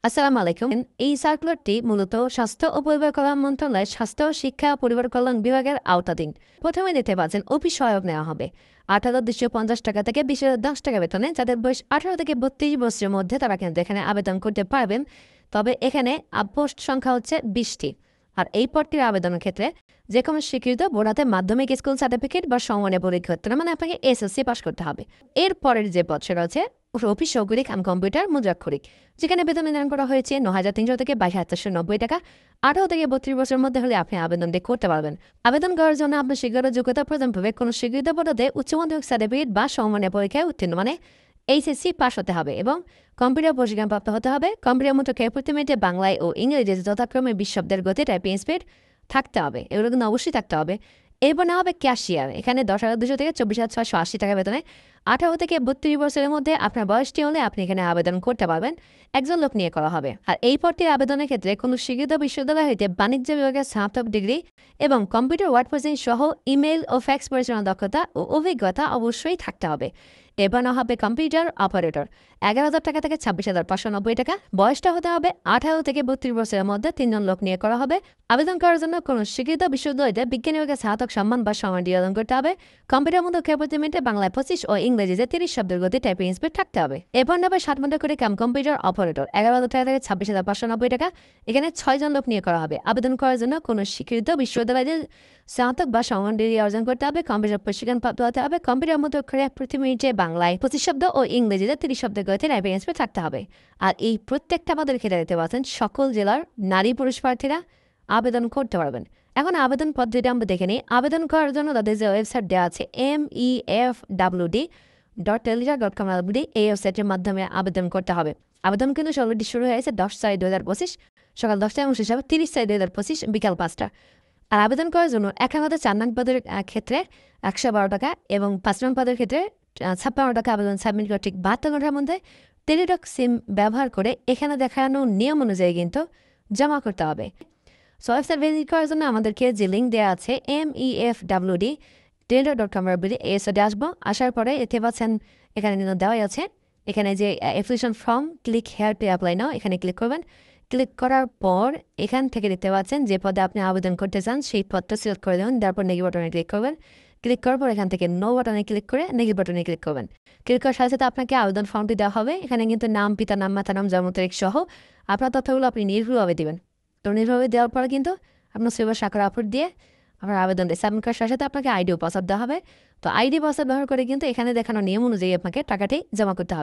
আসসালামু আলাইকুম। এই সার্কুলারটি মূলত স্বাস্থ্য ও পরিবার কল্যাণ মন্ত্রণালয়ের স্বাস্থ্য, শিক্ষা ও পরিবার কল্যাণ বিভাগের আওতাধীন। প্রথমে দেখতে পাচ্ছেন অফিস সহায়ক নেওয়া হবে ৮,২৫০ টাকা থেকে ২০,০১০ টাকা বেতনে। যাদের বয়স ১৮ থেকে ৩২ বছরের মধ্যে তারা কিন্তু এখানে আবেদন করতে পারবেন। তবে এখানে পোস্ট সংখ্যা হচ্ছে ২০টি। আর এই পদটির আবেদনের ক্ষেত্রে যে কোনো স্বীকৃত বোর্ডাতে মাধ্যমিক স্কুল সার্টিফিকেট বা সমমানের পরীক্ষা উত্তীর্ণ, মানে আপনাকে এসএসসি পাস করতে হবে। এর পরের যে পদ সেটা হচ্ছে অফিস সহকারী কাম কম্পিউটার মুদ্রাক্ষরিক, যেখানে বেতন নির্ধারণ করা হয়েছে ৯,৩০০ থেকে ২২,৪৯০ টাকা। ১৮ থেকে ৩২ বছরের মধ্যে হলে আপনি আবেদনটি করতে পারবেন। আবেদন করার জন্য আপনার শিক্ষাগত যোগ্যতা প্রদান করবে কোনো স্বীকৃত পদে উচ্চ মাধ্যমিক সার্টিফিকেট বা সমমানের পরীক্ষায় উত্তীর্ণ, মানে এইচএসসি পাস হতে হবে এবং কম্পিউটার প্রশিক্ষণপ্রাপ্ত হতে হবে। কম্পিউটার মতো প্রতি মিনিটে বাংলায় ও ইংরেজিতে যথাক্রমে ২০ শব্দের গতি টাইপিং স্পিড থাকতে হবে, এগুলো কিন্তু অবশ্যই থাকতে হবে। এরপর না হবে ক্যাশিয়ার, এখানে ১০,২০০ থেকে ২৪,৬৮ টাকা বেতনে। ১৮ থেকে ৩২ বছরের মধ্যে আপনার বয়সটি হলে আপনি এখানে আবেদন করতে পারবেন। একজন লোক নিয়ে করা হবে। আর এই পদটির আবেদনের ক্ষেত্রে কোনো স্বীকৃত বিশ্ববিদ্যালয় হইতে বাণিজ্য বিভাগের স্নাতক ডিগ্রি এবং কম্পিউটার ওয়ার্ড প্রসেসিং সহ ইমেইল ও ফ্যাক্স পরিচালনা দক্ষতা ও অভিজ্ঞতা অবশ্যই থাকতে হবে। এবার না হবে কম্পিউটার অপারেটর, ১১,০০০ টাকা থেকে ২৬,৫৯০ টাকা। বয়সটা হতে হবে ১৮ থেকে ৩২ বছরের মধ্যে। ৩ জন লোক নিয়ে করা হবে। আবেদন করার জন্য কোনো স্বীকৃত বিশ্ববিদ্যালয়তে বিজ্ঞান বিভাগের স্নাতক সম্মান বা সম্মানটি আবেদন করতে হবে। কম্পিউটার মধ্যে প্রতি মিনিটে বাংলায় ২৫ ও ইংরেজিতে ৩০ শব্দের গতি টাইপিং স্পিড থাকতে হবে। এরপর নেবে ৭ ঘন্টা করে কাম কম্পিউটার অপারেটর, ১১,০০০ টাকা থেকে ২৬,৫৯০ টাকা। এখানে ৬ জন লোক নিয়ে করা হবে। আবেদন করার জন্য কোনো স্বীকৃত বিশ্ববিদ্যালয়ে স্নাতক বা সম্মান ডিগ্রি অর্জন করতে হবে। কম্পিউটার প্রশিক্ষণ প্রাপ্ত হতে হবে। কম্পিউটার মধ্যে প্রতি মিনিটে বাংলায় ২৫ শব্দ ও ইংরেজিতে ৩০ শব্দের গতি টাইপিং স্পিড থাকতে হবে। আর এই প্রত্যেকটা পদের ক্ষেত্রে দেখতে পাচ্ছেন সকল জেলার নারী পুরুষ প্রার্থীরা আবেদন করতে পারবেন। এখন আবেদন পদ্ধতিটা আমরা দেখে নিই। আবেদন করার জন্য তাদের যে ওয়েবসাইট দেওয়া আছে mefwd.telegra.com, এই ওয়েবসাইটের মাধ্যমে আবেদন করতে হবে। আবেদন কিন্তু অলরেডি শুরু হয়েছে ১০/৪/২০২৫ সকাল ১০টায় এবং শেষ হবে ৩০/৪/২০২৫ বিকাল ৫টা। আর আবেদন করার জন্য ১,০০০ নং পদের ক্ষেত্রে ১১২ টাকা এবং ৫ নং পদের ক্ষেত্রে ৫৬ টাকা আবেদন সাবমিট করে ঠিক ৭২ ঘন্টার মধ্যে টেলিটক সিম ব্যবহার করে এখানে দেখানো নিয়ম অনুযায়ী কিন্তু জমা করতে হবে। সো ওয়েবসাইট ভিজিট করার জন্য আমাদেরকে যে লিঙ্ক দেওয়া আছে mefwd.telegram এই সাইটে আসবো। আসার পরে এতে পাচ্ছেন এখানে কিন্তু দেওয়াই আছে, এখানে যে application form click here to apply নাও, এখানে ক্লিক করবেন। ক্লিক করার পর এখান থেকে দেখতে পাচ্ছেন যে পদে আপনি আবেদন করতে চান সেই পদটা সিলেক্ট করে দেবেন। তারপর নেগেটিভ বাটনে ক্লিক করবেন। ক্লিক করার পর এখান থেকে নো বাটনে ক্লিক করে নেগেটিভ বাটনে ক্লিক করবেন। ক্লিক করার সাথে সাথে আপনাকে আবেদন ফর্মটি দেওয়া হবে। এখানে কিন্তু নাম, পিতার নাম, মাতার নাম, জন্ম তারিখ সহ আপনার তথ্যগুলো আপনি নির্ভুলভাবে দেবেন। তো নির্ভুলভাবে দেওয়ার পরে কিন্তু আপনার সেবা স্বাক্ষর আপলোড দিয়ে আপনার আবেদনটি সাবমিট করার সাথে সাথে আপনাকে আইডিও পাসওয়ার্ড দেওয়া হবে। তো আইডি পাসওয়ার্ড ব্যবহার করে কিন্তু এখানে দেখানো নিয়ম অনুযায়ী আপনাকে টাকাটি জমা করতে হবে।